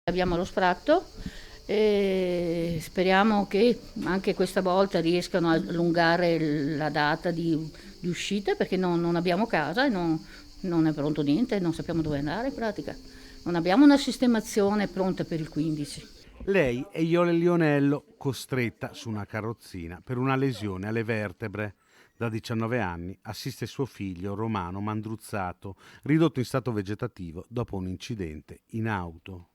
Abbiamo lo sfratto e speriamo che anche questa volta riescano a allungare la data di uscita perché non abbiamo casa e non è pronto niente, non sappiamo dove andare in pratica. Non abbiamo una sistemazione pronta per il 15. Lei è Iole Lionello, costretta su una carrozzina per una lesione alle vertebre. Da 19 anni assiste suo figlio Romano Mandruzzato, ridotto in stato vegetativo dopo un incidente in auto.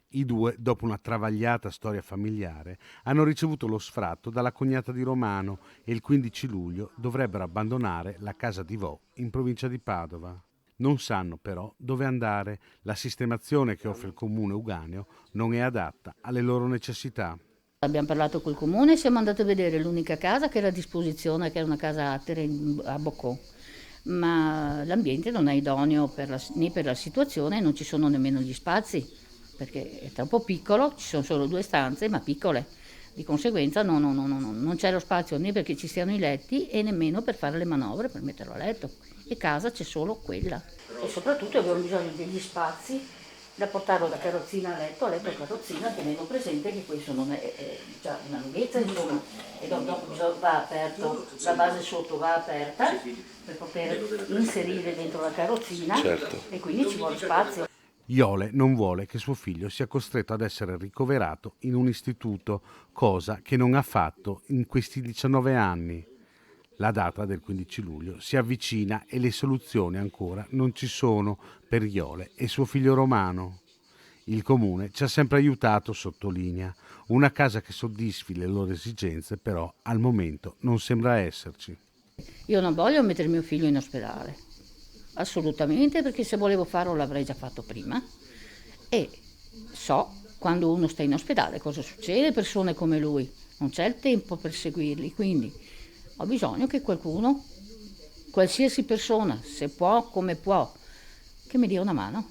I due, dopo una travagliata storia familiare, hanno ricevuto lo sfratto dalla cognata di Romano e il 15 luglio dovrebbero abbandonare la casa di Vo in provincia di Padova. Non sanno però dove andare. La sistemazione che offre il comune uganeo non è adatta alle loro necessità. Abbiamo parlato col comune e siamo andati a vedere l'unica casa che era a disposizione, che è una casa attere a Boccò, ma l'ambiente non è idoneo né per la situazione e non ci sono nemmeno gli spazi, perché è troppo piccolo, ci sono solo 2 stanze, ma piccole. Di conseguenza non c'è lo spazio né perché ci siano i letti e nemmeno per fare le manovre, per metterlo a letto. E casa c'è solo quella. E soprattutto abbiamo bisogno degli spazi da portarlo da carrozzina a letto carrozzina, tenendo presente che questo non è già una lunghezza, insomma, e dopo va aperto, la base sotto va aperta per poter inserire dentro la carrozzina. Certo. E quindi ci vuole spazio. Iole non vuole che suo figlio sia costretto ad essere ricoverato in un istituto, cosa che non ha fatto in questi 19 anni. La data del 15 luglio si avvicina e le soluzioni ancora non ci sono per Iole e suo figlio Romano. Il comune ci ha sempre aiutato, sottolinea. Una casa che soddisfi le loro esigenze, però, al momento non sembra esserci. Io non voglio mettere mio figlio in ospedale, assolutamente, perché se volevo farlo l'avrei già fatto prima. E so quando uno sta in ospedale cosa succede, persone come lui, non c'è il tempo per seguirli, quindi ho bisogno che qualcuno, qualsiasi persona, se può, come può, che mi dia una mano.